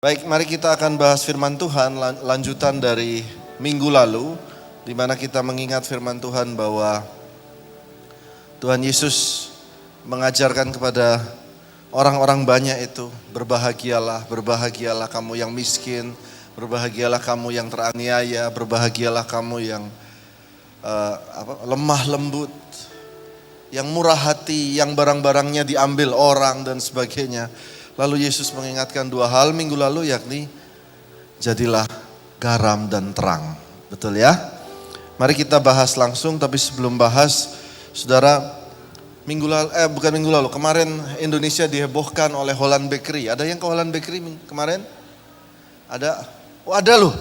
Baik, mari kita akan bahas firman Tuhan, lanjutan dari minggu lalu, di mana kita mengingat firman Tuhan bahwa Tuhan Yesus mengajarkan kepada orang-orang banyak itu, berbahagialah, berbahagialah kamu yang miskin, berbahagialah kamu yang teraniaya, berbahagialah kamu yang lemah lembut, yang murah hati, yang barang-barangnya diambil orang dan sebagainya. Lalu Yesus mengingatkan dua hal minggu lalu, yakni jadilah garam dan terang. Betul ya? Mari kita bahas langsung, tapi sebelum bahas, saudara, bukan minggu lalu, kemarin Indonesia dihebohkan oleh Holland Bakery. Ada yang ke Holland Bakery kemarin? Ada? Oh ada loh,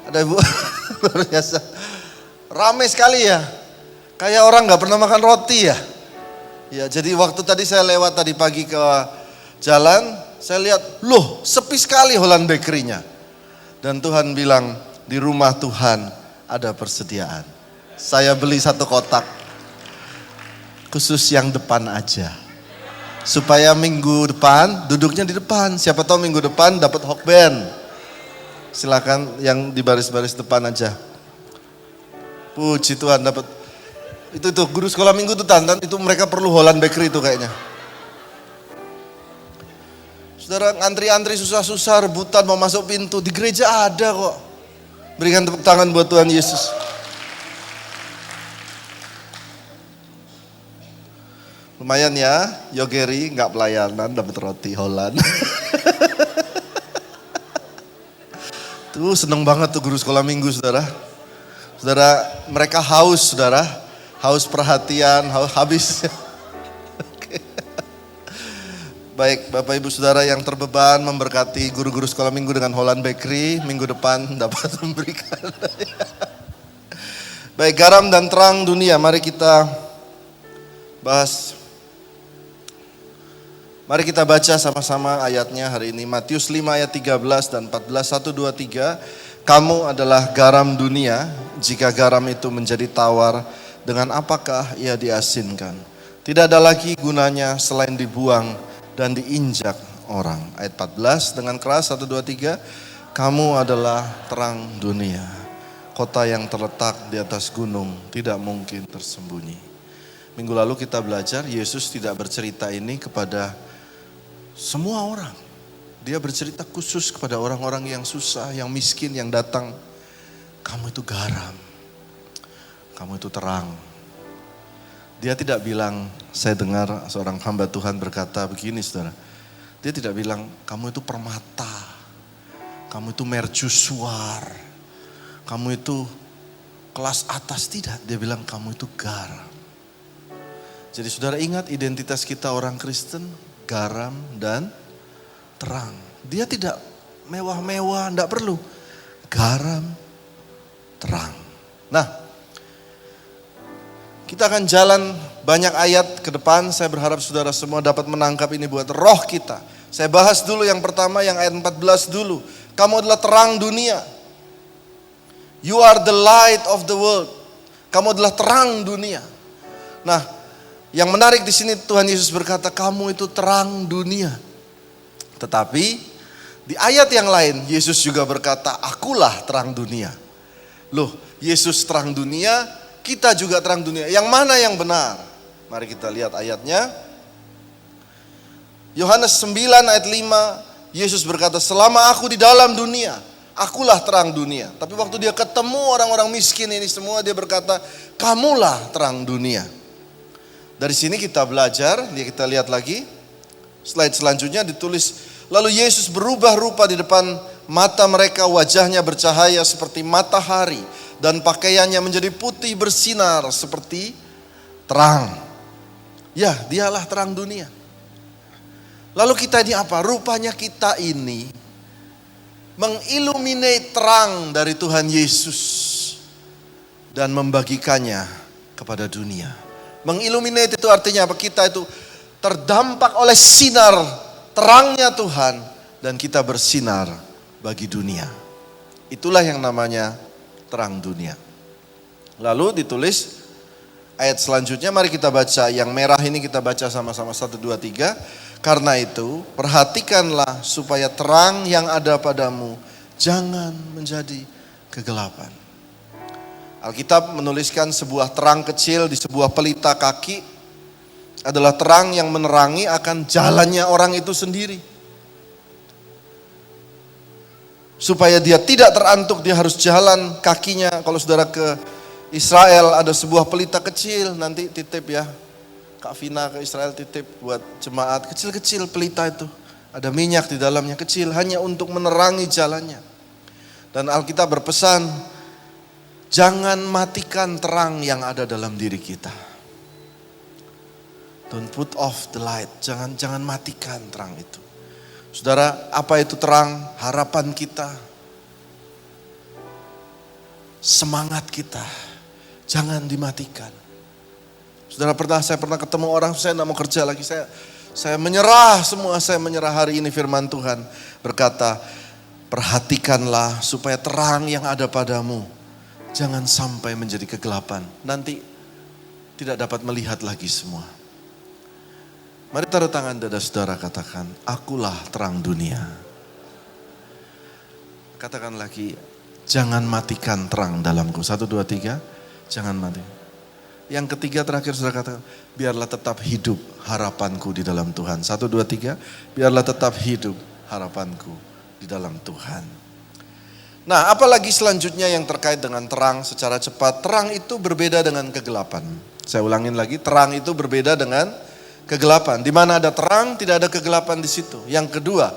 ada ibu, luar biasa. Ramai sekali ya, kayak orang gak pernah makan roti ya. Ya, jadi waktu tadi saya lewat tadi pagi ke jalan, saya lihat, loh sepi sekali Holland Bakery-nya. Dan Tuhan bilang, di rumah Tuhan ada persediaan. Saya beli 1 kotak, khusus yang depan aja. Supaya minggu depan, duduknya di depan. Siapa tahu minggu depan dapat hokben. Silakan yang di baris-baris depan aja. Puji Tuhan dapat. Itu guru sekolah minggu tuh Tantan, itu mereka perlu Holland Bakery itu kayaknya. Saudara, antri-antri susah-susah, rebutan mau masuk pintu. Di gereja ada kok. Berikan tepuk tangan buat Tuhan Yesus. Lumayan ya, Yogeri gak pelayanan dapat roti Holland. Tuh seneng banget tuh guru sekolah minggu saudara. Saudara, mereka haus saudara. Haus perhatian, haus habis. Baik, Bapak Ibu Saudara yang terbeban memberkati guru-guru sekolah minggu dengan Holland Bakery, minggu depan dapat memberikan. Baik, garam dan terang dunia, mari kita bahas. Mari kita baca sama-sama ayatnya hari ini. Matius 5 ayat 13 dan 14, 1, 2, 3. Kamu adalah garam dunia, jika garam itu menjadi tawar, dengan apakah ia diasinkan? Tidak ada lagi gunanya selain dibuang dan diinjak orang. Ayat 14 dengan keras 1, 2, 3. Kamu adalah terang dunia. Kota yang terletak di atas gunung tidak mungkin tersembunyi. Minggu lalu kita belajar Yesus tidak bercerita ini kepada semua orang. Dia bercerita khusus kepada orang-orang yang susah, yang miskin, yang datang. Kamu itu garam. Kamu itu terang. Dia tidak bilang, saya dengar seorang hamba Tuhan berkata begini saudara. Dia tidak bilang, kamu itu permata, kamu itu mercusuar, kamu itu kelas atas, tidak. Dia bilang kamu itu garam. Jadi saudara ingat identitas kita orang Kristen, garam dan terang. Dia tidak mewah-mewah, tidak perlu. Garam, terang. Nah, kita akan jalan banyak ayat ke depan. Saya berharap saudara semua dapat menangkap ini buat roh kita. Saya bahas dulu yang pertama, yang ayat 14 dulu. Kamu adalah terang dunia. You are the light of the world. Kamu adalah terang dunia. Nah, yang menarik di sini Tuhan Yesus berkata, kamu itu terang dunia. Tetapi di ayat yang lain Yesus juga berkata, akulah terang dunia. Loh, Yesus terang dunia, kita juga terang dunia. Yang mana yang benar? Mari kita lihat ayatnya. Yohanes 9 ayat 5, Yesus berkata, selama aku di dalam dunia, akulah terang dunia. Tapi waktu dia ketemu orang-orang miskin ini semua, dia berkata, kamulah terang dunia. Dari sini kita belajar, kita lihat lagi. Slide selanjutnya ditulis, lalu Yesus berubah rupa di depan mata mereka, wajahnya bercahaya seperti matahari. Dan pakaiannya menjadi putih bersinar seperti terang. Ya, dialah terang dunia. Lalu kita ini apa? Rupanya kita ini mengiluminate terang dari Tuhan Yesus dan membagikannya kepada dunia. Mengiluminate itu artinya apa? Kita itu terdampak oleh sinar terangnya Tuhan dan kita bersinar bagi dunia. Itulah yang namanya terang dunia. Lalu ditulis ayat selanjutnya, mari kita baca yang merah ini, kita baca sama-sama 1, 2, 3. Karena itu, perhatikanlah supaya terang yang ada padamu jangan menjadi kegelapan. Alkitab menuliskan sebuah terang kecil di sebuah pelita kaki adalah terang yang menerangi akan jalannya orang itu sendiri. Supaya dia tidak terantuk, dia harus jalan kakinya. Kalau saudara ke Israel ada sebuah pelita kecil, nanti titip ya. Kak Vina ke Israel titip buat jemaat, kecil-kecil pelita itu. Ada minyak di dalamnya kecil, hanya untuk menerangi jalannya. Dan Alkitab berpesan, jangan matikan terang yang ada dalam diri kita. Don't put off the light, jangan matikan terang itu. Saudara, apa itu terang? Harapan kita, semangat kita, jangan dimatikan. Saudara, saya pernah ketemu orang, saya tidak mau kerja lagi, saya menyerah semua, saya menyerah. Hari ini firman Tuhan berkata, perhatikanlah supaya terang yang ada padamu jangan sampai menjadi kegelapan. Nanti tidak dapat melihat lagi semua. Mari taruh tangan dada saudara, katakan, akulah terang dunia. Katakan lagi, jangan matikan terang dalamku. 1, 2, 3, jangan mati. Yang ketiga terakhir saudara katakan, biarlah tetap hidup harapanku di dalam Tuhan. 1, 2, 3, biarlah tetap hidup harapanku di dalam Tuhan. Nah, apalagi selanjutnya yang terkait dengan terang secara cepat. Terang itu berbeda dengan kegelapan. Saya ulangin lagi, terang itu berbeda dengan kegelapan. Di mana ada terang, tidak ada kegelapan di situ. Yang kedua,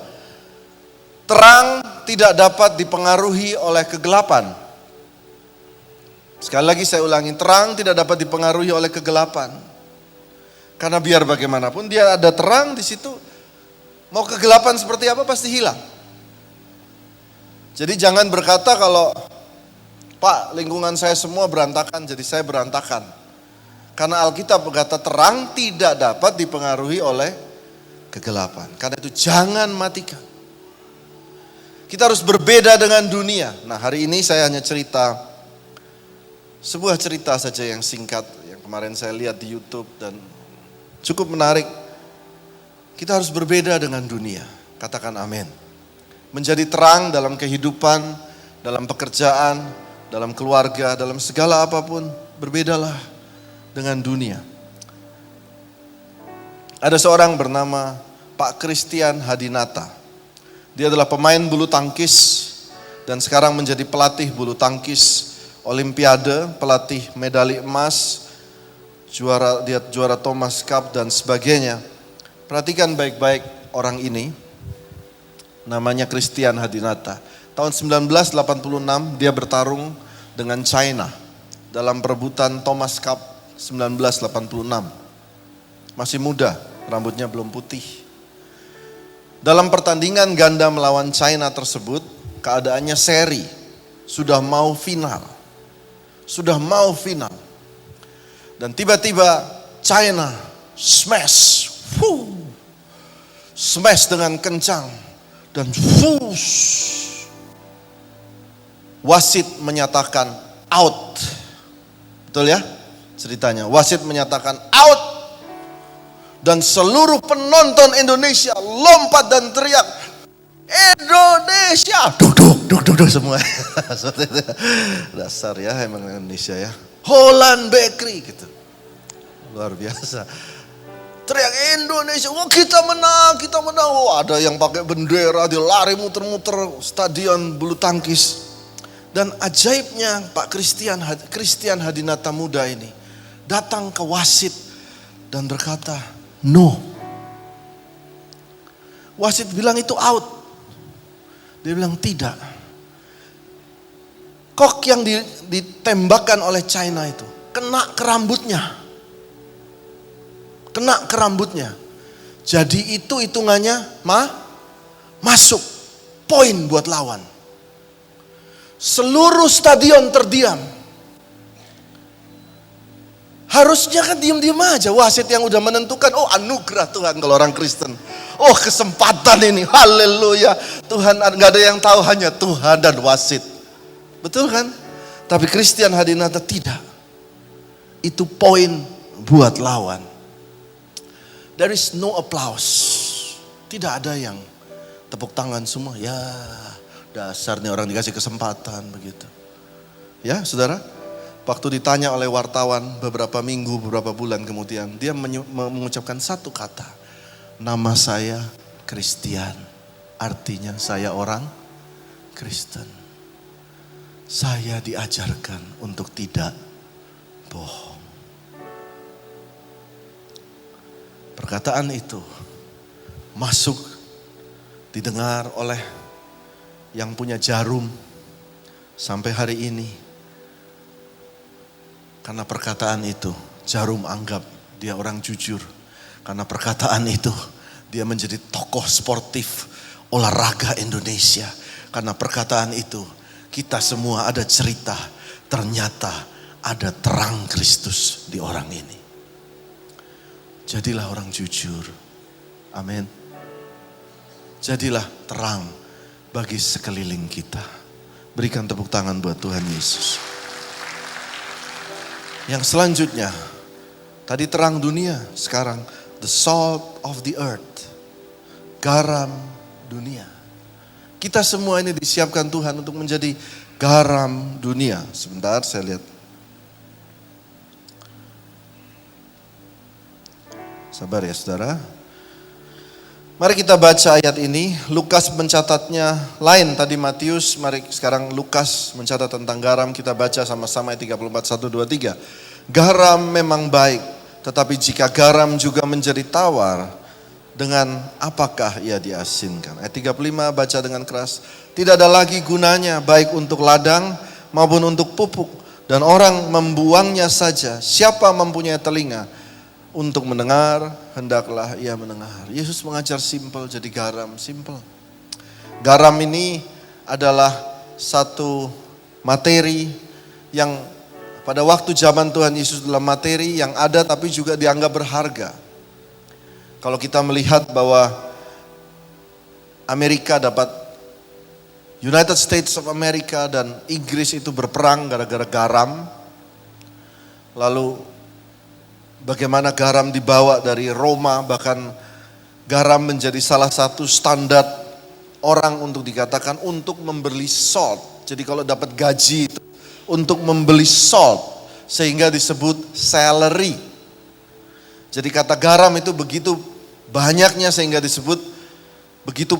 terang tidak dapat dipengaruhi oleh kegelapan. Sekali lagi saya ulangi, terang tidak dapat dipengaruhi oleh kegelapan. Karena biar bagaimanapun dia ada terang di situ, mau kegelapan seperti apa pasti hilang. Jadi jangan berkata kalau, Pak, lingkungan saya semua berantakan, jadi saya berantakan. Karena Alkitab berkata terang tidak dapat dipengaruhi oleh kegelapan. Karena itu jangan matikan. Kita harus berbeda dengan dunia. Nah, hari ini saya hanya cerita, sebuah cerita saja yang singkat, yang kemarin saya lihat di YouTube dan cukup menarik. Kita harus berbeda dengan dunia. Katakan amin. Menjadi terang dalam kehidupan, dalam pekerjaan, dalam keluarga, dalam segala apapun, berbedalah dengan dunia. Ada seorang bernama Pak Christian Hadinata. Dia adalah pemain bulu tangkis dan sekarang menjadi pelatih bulu tangkis Olimpiade, pelatih medali emas, dia juara Thomas Cup dan sebagainya. Perhatikan baik-baik orang ini, namanya Christian Hadinata. Tahun 1986 dia bertarung dengan China dalam perebutan Thomas Cup 1986. Masih muda, rambutnya belum putih. Dalam pertandingan ganda melawan China tersebut, keadaannya seri, sudah mau final. Dan tiba-tiba China smash dengan kencang dan wasit menyatakan out. Betul ya ceritanya, wasit menyatakan out. Dan seluruh penonton Indonesia lompat dan teriak, Indonesia, duk semua. Dasar ya emang Indonesia ya. Holland Bakery gitu. Luar biasa. Teriak Indonesia, wah kita menang. Wah, ada yang pakai bendera, dia lari muter-muter stadion bulu tangkis. Dan ajaibnya Pak Christian Hadinata muda ini datang ke wasit dan berkata, no. Wasit bilang itu out. Dia bilang tidak. Kok yang ditembakkan oleh China itu kena ke rambutnya. Jadi itu hitungannya masuk poin buat lawan. Seluruh stadion terdiam. Harusnya kan diam-diam aja, wasit yang udah menentukan. Oh, anugerah Tuhan kalau orang Kristen. Oh, kesempatan ini, haleluya. Tuhan, gak ada yang tahu, hanya Tuhan dan wasit. Betul kan? Tapi Christian Hadinata tidak. Itu poin buat lawan. There is no applause. Tidak ada yang tepuk tangan semua. Ya, dasar nih orang dikasih kesempatan begitu. Ya, saudara. Waktu ditanya oleh wartawan beberapa minggu, beberapa bulan kemudian, dia mengucapkan satu kata. Nama saya Christian, artinya saya orang Kristen. Saya diajarkan untuk tidak bohong. Perkataan itu masuk, didengar oleh yang punya jarum sampai hari ini. Karena perkataan itu, jarum anggap dia orang jujur. Karena perkataan itu, dia menjadi tokoh sportif olahraga Indonesia. Karena perkataan itu, kita semua ada cerita, ternyata ada terang Kristus di orang ini. Jadilah orang jujur. Amin. Jadilah terang bagi sekeliling kita. Berikan tepuk tangan buat Tuhan Yesus. Yang selanjutnya, tadi terang dunia, sekarang the salt of the earth, garam dunia. Kita semua ini disiapkan Tuhan untuk menjadi garam dunia. Sebentar saya lihat. Sabar ya saudara. Mari kita baca ayat ini. Lukas mencatatnya lain tadi Matius. Mari sekarang Lukas mencatat tentang garam. Kita baca sama-sama ayat 34, 1, 2, 3. Garam memang baik, tetapi jika garam juga menjadi tawar, dengan apakah ia diasinkan? Ayat 35 baca dengan keras. Tidak ada lagi gunanya baik untuk ladang maupun untuk pupuk. Dan orang membuangnya saja. Siapa mempunyai telinga untuk mendengar, hendaklah ia mendengar. Yesus mengajar simpel jadi garam, simpel. Garam ini adalah satu materi yang pada waktu zaman Tuhan Yesus adalah materi yang ada tapi juga dianggap berharga. Kalau kita melihat bahwa Amerika dapat, United States of America dan Inggris itu berperang gara-gara garam. Lalu bagaimana garam dibawa dari Roma, bahkan garam menjadi salah satu standar orang untuk dikatakan untuk membeli salt. Jadi kalau dapat gaji itu untuk membeli salt, sehingga disebut salary. Jadi kata garam itu begitu banyaknya sehingga disebut begitu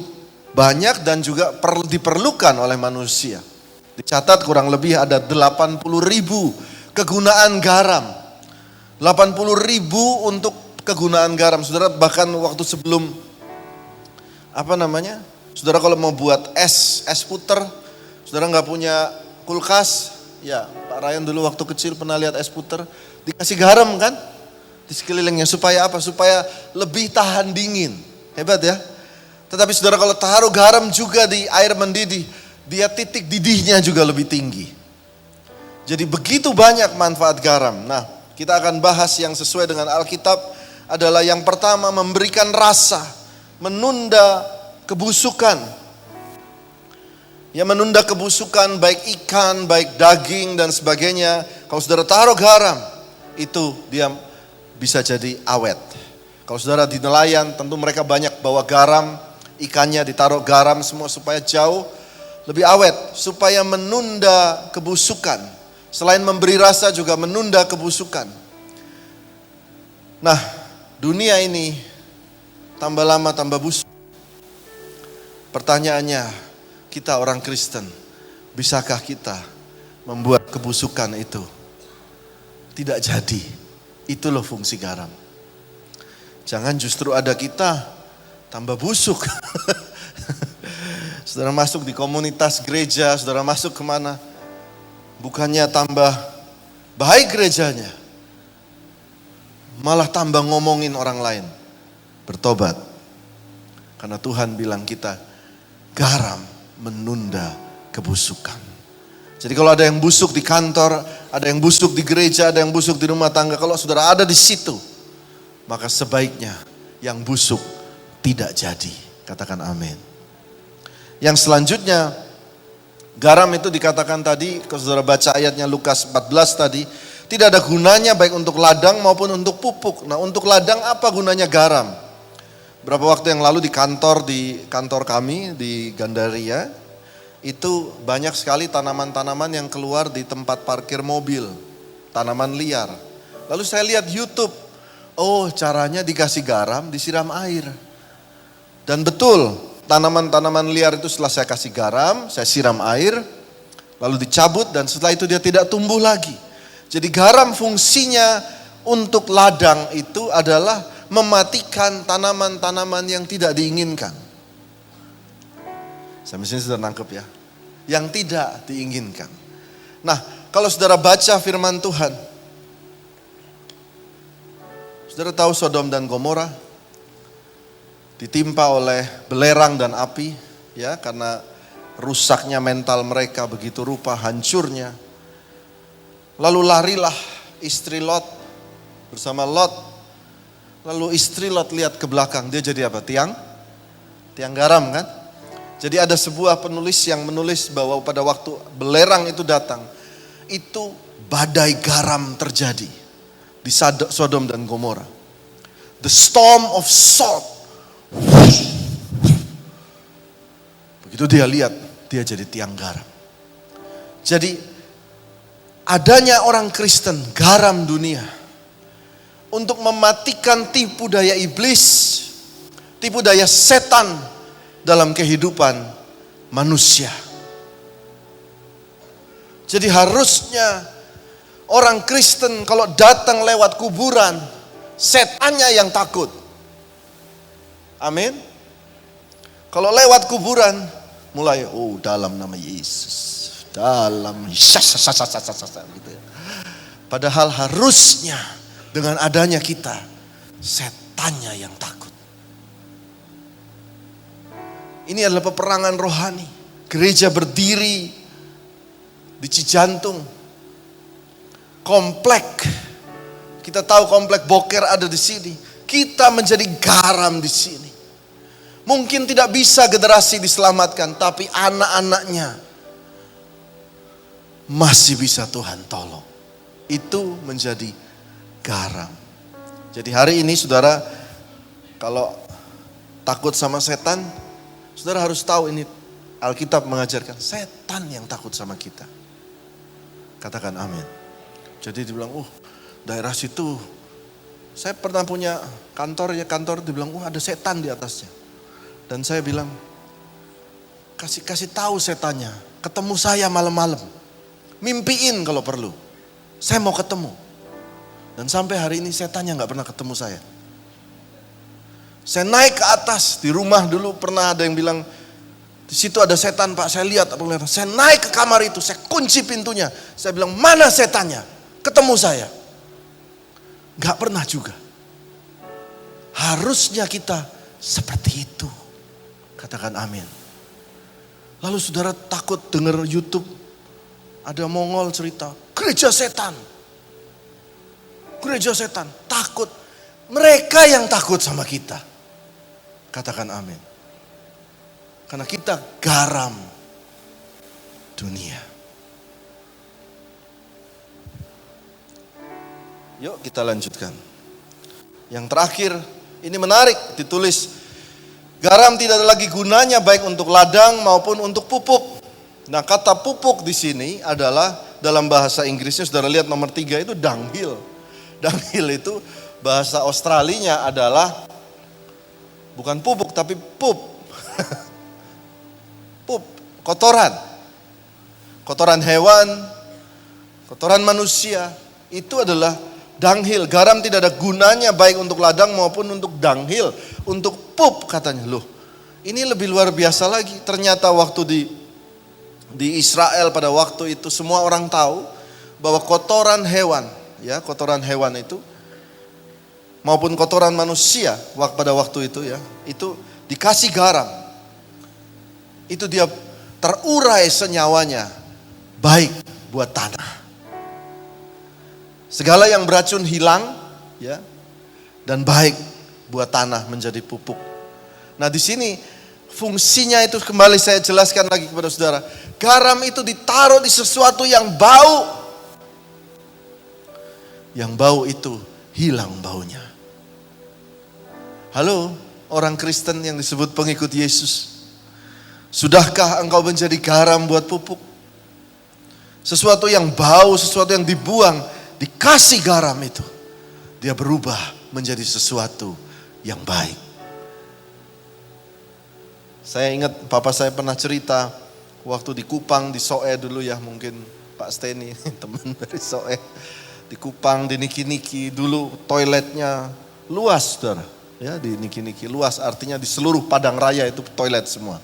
banyak dan juga diperlukan oleh manusia. Dicatat kurang lebih ada 80.000 kegunaan garam. 80.000 untuk kegunaan garam. Saudara, bahkan waktu sebelum saudara kalau mau buat es puter, saudara nggak punya kulkas, ya Pak Ryan dulu waktu kecil pernah lihat es puter, dikasih garam kan di sekelilingnya supaya apa? Supaya lebih tahan dingin. Hebat ya. Tetapi saudara kalau taruh garam juga di air mendidih, dia titik didihnya juga lebih tinggi. Jadi begitu banyak manfaat garam. Nah, kita akan bahas yang sesuai dengan Alkitab adalah yang pertama memberikan rasa, menunda kebusukan. Ya, menunda kebusukan baik ikan, baik daging dan sebagainya. Kalau saudara taruh garam, itu dia bisa jadi awet. Kalau saudara di nelayan, tentu mereka banyak bawa garam, ikannya ditaruh garam semua supaya jauh lebih awet, supaya menunda kebusukan. Selain memberi rasa juga menunda kebusukan. Nah, dunia ini tambah lama tambah busuk. Pertanyaannya, kita orang Kristen, bisakah kita membuat kebusukan itu tidak jadi? Itu loh fungsi garam. Jangan justru ada kita tambah busuk. Saudara masuk di komunitas gereja, saudara masuk kemana, bukannya tambah baik gerejanya, malah tambah ngomongin orang lain. Bertobat. Karena Tuhan bilang kita garam menunda kebusukan. Jadi kalau ada yang busuk di kantor, ada yang busuk di gereja, ada yang busuk di rumah tangga, kalau saudara ada di situ, maka sebaiknya yang busuk tidak jadi. Katakan amin. Yang selanjutnya, garam itu dikatakan tadi, kalau saudara baca ayatnya Lukas 14 tadi, tidak ada gunanya baik untuk ladang maupun untuk pupuk. Nah, untuk ladang apa gunanya garam? Berapa waktu yang lalu di kantor kami di Gandaria, itu banyak sekali tanaman-tanaman yang keluar di tempat parkir mobil, tanaman liar. Lalu saya lihat YouTube, oh caranya dikasih garam, disiram air. Dan betul, tanaman-tanaman liar itu setelah saya kasih garam, saya siram air, lalu dicabut dan setelah itu dia tidak tumbuh lagi. Jadi garam fungsinya untuk ladang itu adalah mematikan tanaman-tanaman yang tidak diinginkan. Saya mestinya sudah nangkep ya. Yang tidak diinginkan. Nah, kalau saudara baca firman Tuhan, saudara tahu Sodom dan Gomora ditimpa oleh belerang dan api, ya, karena rusaknya mental mereka, begitu rupa hancurnya. Lalu larilah istri Lot bersama Lot. Lalu istri Lot lihat ke belakang, dia jadi apa? Tiang garam kan? Jadi ada sebuah penulis yang menulis bahwa pada waktu belerang itu datang, itu badai garam terjadi di Sodom dan Gomora. The storm of salt. Begitu dia lihat, dia jadi tiang garam. Jadi adanya orang Kristen, garam dunia, untuk mematikan tipu daya iblis, tipu daya setan dalam kehidupan manusia. Jadi harusnya orang Kristen kalau datang lewat kuburan, setannya yang takut. Amin. Kalau lewat kuburan, mulai, oh dalam nama Yesus, dalam gitu. Padahal harusnya dengan adanya kita, setannya yang takut. Ini adalah peperangan rohani. Gereja berdiri di Cijantung. Komplek. Kita tahu komplek Boker ada di sini. Kita menjadi garam di sini. Mungkin tidak bisa generasi diselamatkan, tapi anak-anaknya masih bisa Tuhan tolong. Itu menjadi garam. Jadi hari ini saudara, kalau takut sama setan, saudara harus tahu ini Alkitab mengajarkan, setan yang takut sama kita. Katakan amin. Jadi dibilang, daerah situ, saya pernah punya kantor dibilang, ada setan di atasnya. Dan saya bilang, kasih tahu setannya, ketemu saya malam-malam. Mimpiin kalau perlu. Saya mau ketemu. Dan sampai hari ini setannya gak pernah ketemu saya. Saya naik ke atas, di rumah dulu pernah ada yang bilang, di situ ada setan Pak, saya lihat. Saya naik ke kamar itu, saya kunci pintunya. Saya bilang, mana setannya? Ketemu saya. Gak pernah juga. Harusnya kita seperti itu. Katakan amin. Lalu saudara takut dengar YouTube, ada Mongol cerita, gereja setan. Gereja setan, takut. Mereka yang takut sama kita. Katakan amin. Karena kita garam dunia. Yuk kita lanjutkan. Yang terakhir, ini menarik, ditulis, garam tidak ada lagi gunanya baik untuk ladang maupun untuk pupuk. Nah, kata pupuk di sini adalah dalam bahasa Inggrisnya, saudara lihat nomor 3 itu dunghill. Dunghill itu bahasa Australinya adalah bukan pupuk tapi pup. Pup, kotoran. Kotoran hewan, kotoran manusia, itu adalah dunghill. Garam tidak ada gunanya baik untuk ladang maupun untuk dunghill, untuk pup katanya. Loh, ini lebih luar biasa lagi. Ternyata waktu di Israel pada waktu itu semua orang tahu bahwa kotoran hewan, ya, kotoran hewan itu maupun kotoran manusia pada waktu itu, ya, itu dikasih garam. Itu dia terurai senyawanya, baik buat tanah. Segala yang beracun hilang, ya, dan baik buat tanah menjadi pupuk. Nah, di sini fungsinya itu kembali saya jelaskan lagi kepada saudara. Garam itu ditaruh di sesuatu yang bau. Yang bau itu hilang baunya. Halo, orang Kristen yang disebut pengikut Yesus? Sudahkah engkau menjadi garam buat pupuk? Sesuatu yang bau, sesuatu yang dibuang, dikasih garam itu, dia berubah menjadi sesuatu yang baik. Saya ingat papa saya pernah cerita waktu di Kupang, di Soe dulu ya, mungkin Pak Steny teman dari Soe. Di Kupang, di Niki-Niki dulu toiletnya luas, saudara. Ya, di Niki-Niki luas, artinya di seluruh Padang Raya itu toilet semua.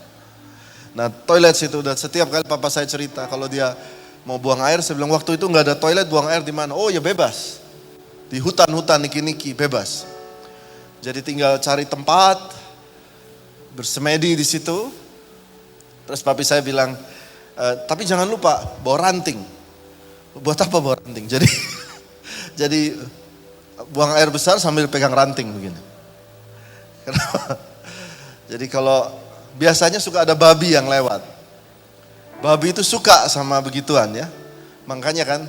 Nah, toilet situ, dan setiap kali papa saya cerita kalau dia mau buang air, saya bilang waktu itu nggak ada toilet, buang air di mana? Oh ya bebas, di hutan-hutan Niki-Niki bebas. Jadi tinggal cari tempat, bersemedi di situ. Terus papi saya bilang, tapi jangan lupa bawa ranting. Buat apa bawa ranting? Jadi buang air besar sambil pegang ranting begini. Jadi kalau biasanya suka ada babi yang lewat. Babi itu suka sama begituan ya. Makanya kan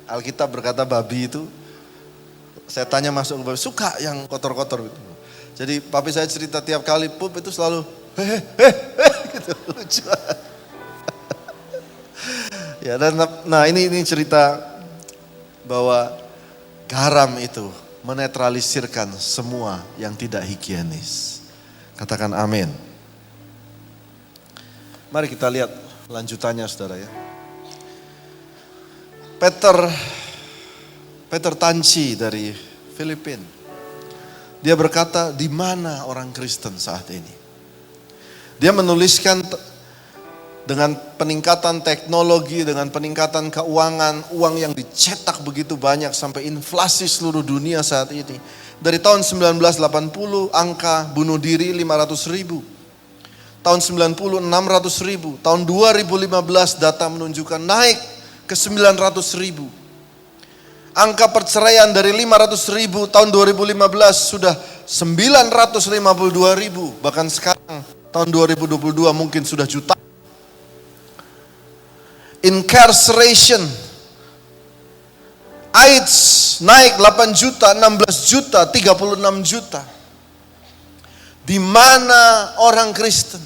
Alkitab berkata babi itu, setannya masuk ke babi, suka yang kotor-kotor gitu. Jadi papi saya cerita tiap kali pup itu selalu gitu, lucu. Ya, dan nah ini cerita bahwa garam itu menetralisirkan semua yang tidak higienis. Katakan amin. Mari kita lihat lanjutannya, saudara ya. Peter Tanci dari Filipina. Dia berkata, di mana orang Kristen saat ini? Dia menuliskan dengan peningkatan teknologi, dengan peningkatan keuangan, uang yang dicetak begitu banyak sampai inflasi seluruh dunia saat ini. Dari tahun 1980 angka bunuh diri 500.000. Tahun 90 600.000. Tahun 2015 data menunjukkan naik ke 900.000. Angka perceraian dari 500.000 tahun 2015 sudah 952.000. Bahkan sekarang tahun 2022 mungkin sudah juta. Incarceration, AIDS naik 8 juta, 16 juta, 36 juta. Di mana orang Kristen?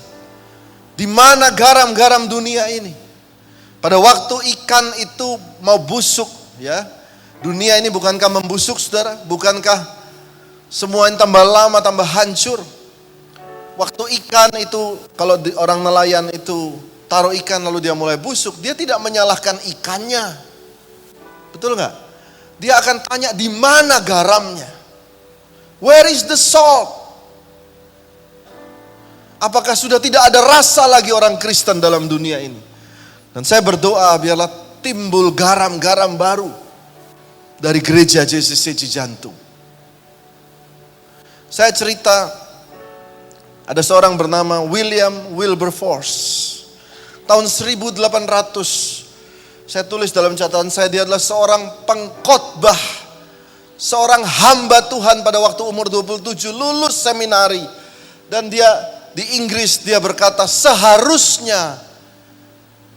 Di mana garam-garam dunia ini? Pada waktu ikan itu mau busuk ya. Dunia ini bukankah membusuk, saudara? Bukankah semua yang tambah lama, tambah hancur? Waktu ikan itu, kalau orang nelayan itu taruh ikan lalu dia mulai busuk, dia tidak menyalahkan ikannya. Betul nggak? Dia akan tanya, di mana garamnya? Where is the salt? Apakah sudah tidak ada rasa lagi orang Kristen dalam dunia ini? Dan saya berdoa biarlah timbul garam-garam baru dari gereja JCC Cijantung. Saya cerita, ada seorang bernama William Wilberforce. Tahun 1800, saya tulis dalam catatan saya, dia adalah seorang pengkhotbah, seorang hamba Tuhan pada waktu umur 27, lulus seminari. Dan dia di Inggris, dia berkata, seharusnya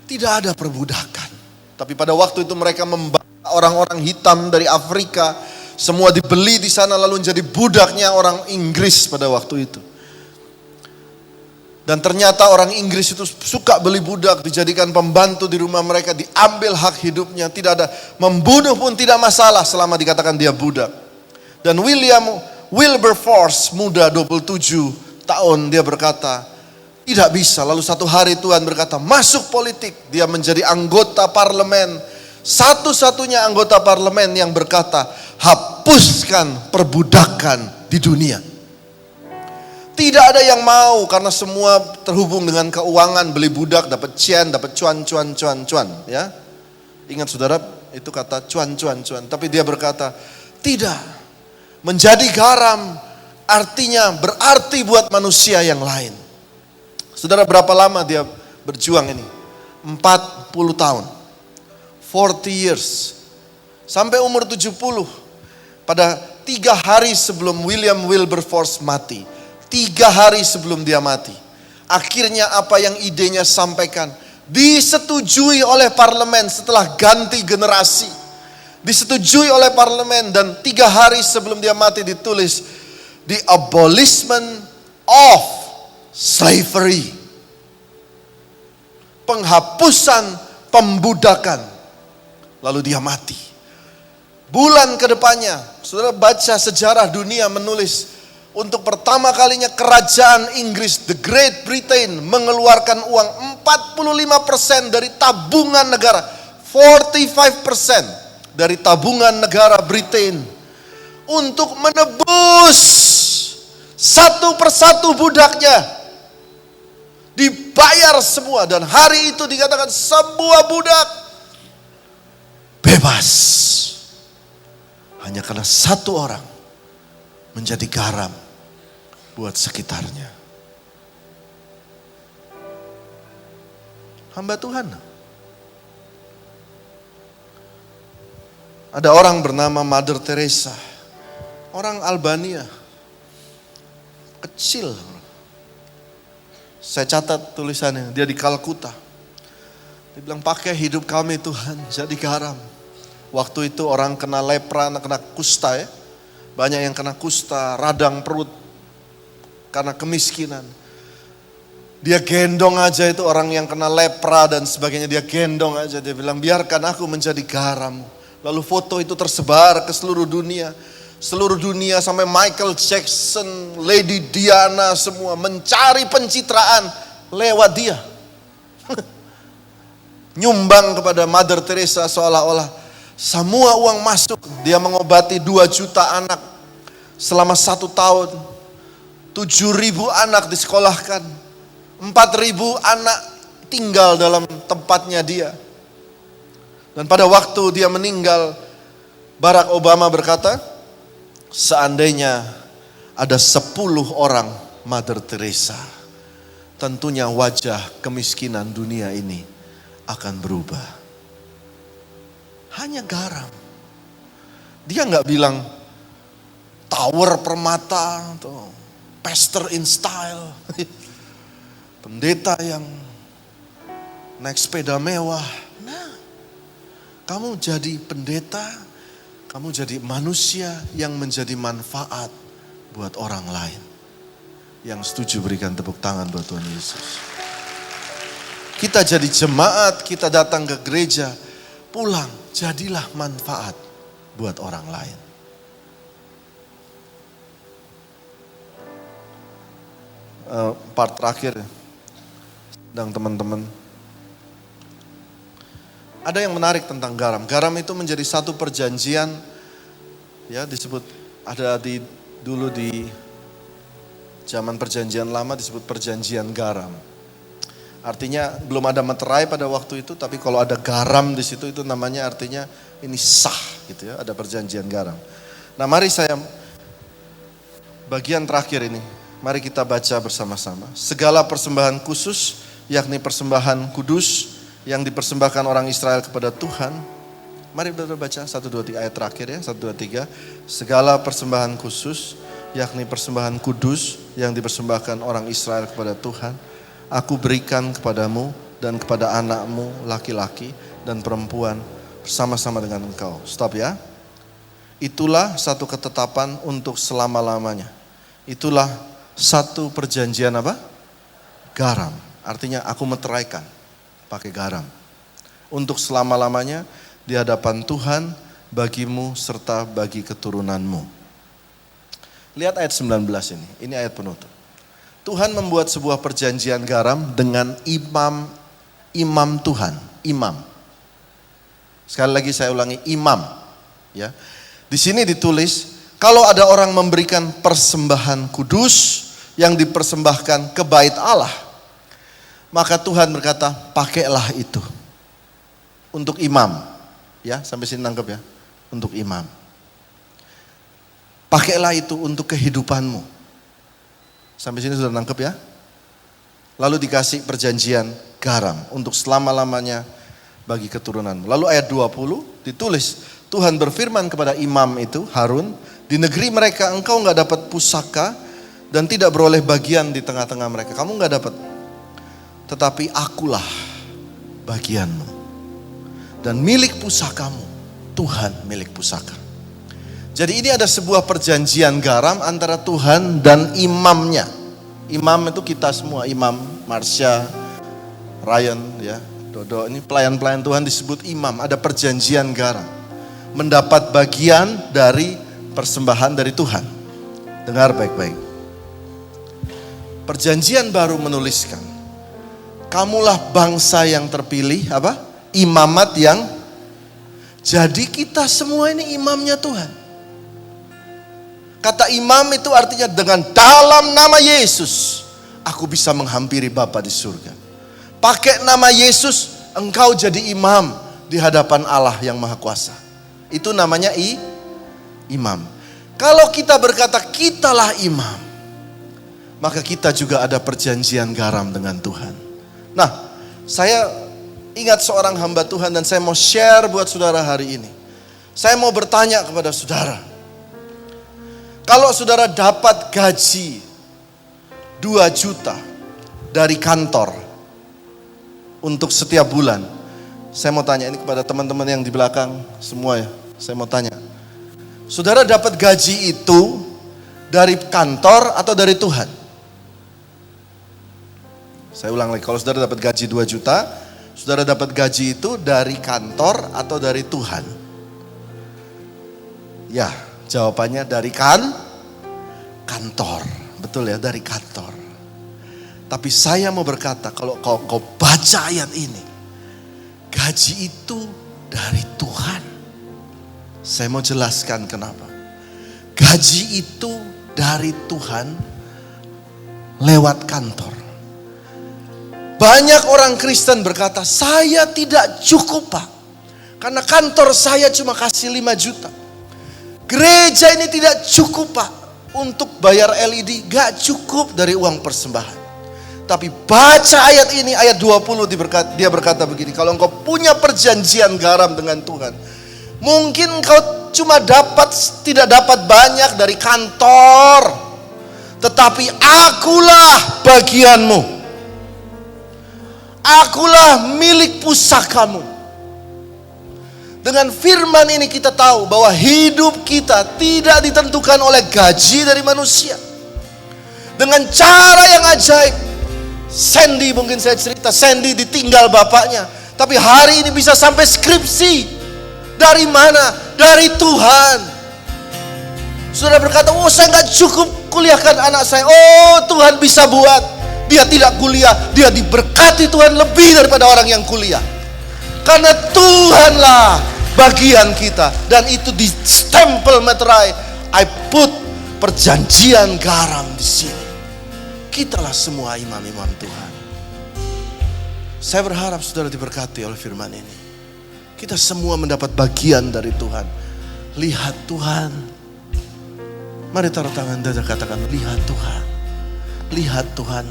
tidak ada perbudakan. Tapi pada waktu itu mereka membawa orang-orang hitam dari Afrika, semua dibeli di sana lalu menjadi budaknya orang Inggris pada waktu itu. Dan ternyata orang Inggris itu suka beli budak, dijadikan pembantu di rumah mereka, diambil hak hidupnya, tidak ada, membunuh pun tidak masalah selama dikatakan dia budak. Dan William Wilberforce, muda 27 tahun, dia berkata, tidak bisa. Lalu satu hari Tuhan berkata, masuk politik. Dia menjadi anggota parlemen, satu-satunya anggota parlemen yang berkata, hapuskan perbudakan di dunia. Tidak ada yang mau karena semua terhubung dengan keuangan, beli budak, dapat cian, dapat cuan, ya. Ingat saudara, itu kata cuan. Tapi dia berkata, tidak. Menjadi garam artinya berarti buat manusia yang lain. Saudara, berapa lama dia berjuang ini? 40 tahun. 40 years. Sampai umur 70. Pada 3 hari sebelum William Wilberforce mati. 3 hari sebelum dia mati. Akhirnya apa yang idenya sampaikan disetujui oleh parlemen setelah ganti generasi. Disetujui oleh parlemen dan 3 hari sebelum dia mati ditulis, the abolishment of slavery. Penghapusan pembudakan. Lalu dia mati. Bulan kedepannya, saudara baca sejarah dunia menulis, untuk pertama kalinya kerajaan Inggris, the Great Britain, mengeluarkan uang 45% dari tabungan negara. 45% dari tabungan negara Britain. Untuk menebus satu persatu budaknya. Dibayar semua, dan hari itu dikatakan sebuah budak bebas. Hanya karena satu orang menjadi garam buat sekitarnya. Hamba Tuhan. Ada orang bernama Mother Teresa. Orang Albania. Kecil. Saya catat tulisannya, dia di Kalkuta. Dia bilang, pakai hidup kami Tuhan jadi garam. Waktu itu orang kena lepra, kena kusta ya. Banyak yang kena kusta, radang perut karena kemiskinan. Dia gendong aja itu orang yang kena lepra dan sebagainya, dia gendong aja. Dia bilang, biarkan aku menjadi garam. Lalu foto itu tersebar ke seluruh dunia. Seluruh dunia sampai Michael Jackson, Lady Diana semua mencari pencitraan lewat dia. Nyumbang kepada Mother Teresa seolah-olah semua uang masuk. Dia mengobati 2 juta anak selama 1 tahun. 7.000 anak disekolahkan. 4.000 anak tinggal dalam tempatnya dia. Dan pada waktu dia meninggal, Barack Obama berkata, seandainya ada 10 orang Mother Teresa, tentunya wajah kemiskinan dunia ini akan berubah. Hanya garam. Dia nggak bilang tower permata atau pastor in style. Pendeta yang naik sepeda mewah. Nah, kamu jadi pendeta, kamu jadi manusia yang menjadi manfaat buat orang lain. Yang setuju berikan tepuk tangan buat Tuhan Yesus. Kita jadi jemaat, kita datang ke gereja, pulang, jadilah manfaat buat orang lain. Part terakhir, dan teman-teman. Ada yang menarik tentang garam. Garam itu menjadi satu perjanjian, ya disebut, ada dulu di zaman perjanjian lama disebut perjanjian garam. Artinya belum ada meterai pada waktu itu, tapi kalau ada garam di situ itu namanya artinya ini sah gitu ya, ada perjanjian garam. Nah, mari saya bagian terakhir ini, mari kita baca bersama-sama. Segala persembahan khusus, yakni persembahan kudus yang dipersembahkan orang Israel kepada Tuhan. Mari kita baca 1, 2, 3 ayat terakhir ya, 1, 2, 3. Segala persembahan khusus, yakni persembahan kudus yang dipersembahkan orang Israel kepada Tuhan, aku berikan kepadamu dan kepada anakmu laki-laki dan perempuan bersama-sama dengan engkau. Stop ya. Itulah satu ketetapan untuk selama-lamanya. Itulah satu perjanjian apa? Garam. Artinya aku meteraikan pakai garam. Untuk selama-lamanya di hadapan Tuhan bagimu serta bagi keturunanmu. Lihat ayat 19 ini. Ini ayat penutup. Tuhan membuat sebuah perjanjian garam dengan imam Tuhan, imam. Sekali lagi saya ulangi, imam. Ya, di sini ditulis kalau ada orang memberikan persembahan kudus yang dipersembahkan ke bait Allah, maka Tuhan berkata, pakailah itu untuk imam. Ya, sampai sini nangkep ya, untuk imam. Pakailah itu untuk kehidupanmu. Sampai sini sudah nangkep ya? Lalu dikasih perjanjian garam untuk selama-lamanya bagi keturunanmu. Lalu ayat 20 ditulis, Tuhan berfirman kepada imam itu, Harun, di negeri mereka engkau gak dapat pusaka dan tidak beroleh bagian di tengah-tengah mereka. Kamu gak dapat. Tetapi akulah bagianmu. Dan milik pusakamu, Tuhan milik pusaka. Jadi ini ada sebuah perjanjian garam antara Tuhan dan imamnya. Imam itu kita semua, Imam, Marsha, Ryan, ya, Dodo. Ini pelayan-pelayan Tuhan disebut imam. Ada perjanjian garam. Mendapat bagian dari persembahan dari Tuhan. Dengar baik-baik. Perjanjian baru menuliskan, kamulah bangsa yang terpilih, apa? Imamat yang, jadi kita semua ini imamnya Tuhan. Kata imam itu artinya dengan dalam nama Yesus, aku bisa menghampiri Bapa di surga. Pakai nama Yesus, engkau jadi imam di hadapan Allah yang Maha Kuasa. Itu namanya imam. Kalau kita berkata kitalah imam, maka kita juga ada perjanjian garam dengan Tuhan. Nah, saya ingat seorang hamba Tuhan dan saya mau share buat saudara hari ini. Saya mau bertanya kepada saudara. Kalau saudara dapat gaji 2 juta dari kantor untuk setiap bulan. Saya mau tanya ini kepada teman-teman yang di belakang semua ya. Saya mau tanya. Saudara dapat gaji itu dari kantor atau dari Tuhan? Saya ulang lagi, kalau saudara dapat gaji 2 juta, saudara dapat gaji itu dari kantor atau dari Tuhan? Ya, jawabannya dari kantor. Betul ya, dari kantor. Tapi saya mau berkata, kalau kau baca ayat ini, gaji itu dari Tuhan. Saya mau jelaskan kenapa. Gaji itu dari Tuhan lewat kantor. Banyak orang Kristen berkata, saya tidak cukup Pak. Karena kantor saya cuma kasih 5 juta. Gereja ini tidak cukup Pak. Untuk bayar LED, gak cukup dari uang persembahan. Tapi baca ayat ini, ayat 20 dia berkata begini, kalau engkau punya perjanjian garam dengan Tuhan, mungkin engkau cuma tidak dapat banyak dari kantor, tetapi akulah bagianmu. Akulah milik pusakamu. Dengan firman ini kita tahu bahwa hidup kita tidak ditentukan oleh gaji dari manusia. Dengan cara yang ajaib, Sandy, mungkin saya cerita, Sandy ditinggal bapaknya, tapi hari ini bisa sampai skripsi. Dari mana? Dari Tuhan. Saudara berkata, oh saya gak cukup kuliahkan anak saya. Oh Tuhan bisa buat. Dia tidak kuliah, dia diberkati Tuhan lebih daripada orang yang kuliah. Karena Tuhanlah bagian kita. Dan itu di stempel meterai. I put perjanjian garam di sini. Kitalah semua imam-imam Tuhan. Saya berharap saudara diberkati oleh firman ini. Kita semua mendapat bagian dari Tuhan. Lihat Tuhan. Mari taruh tangan dan katakan, lihat Tuhan. Lihat Tuhan.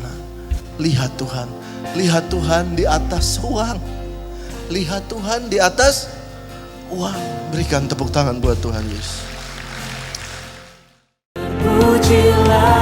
Lihat Tuhan. Lihat Tuhan di atas uang. Lihat Tuhan di atas uang. Berikan tepuk tangan buat Tuhan Yesus. Pujilah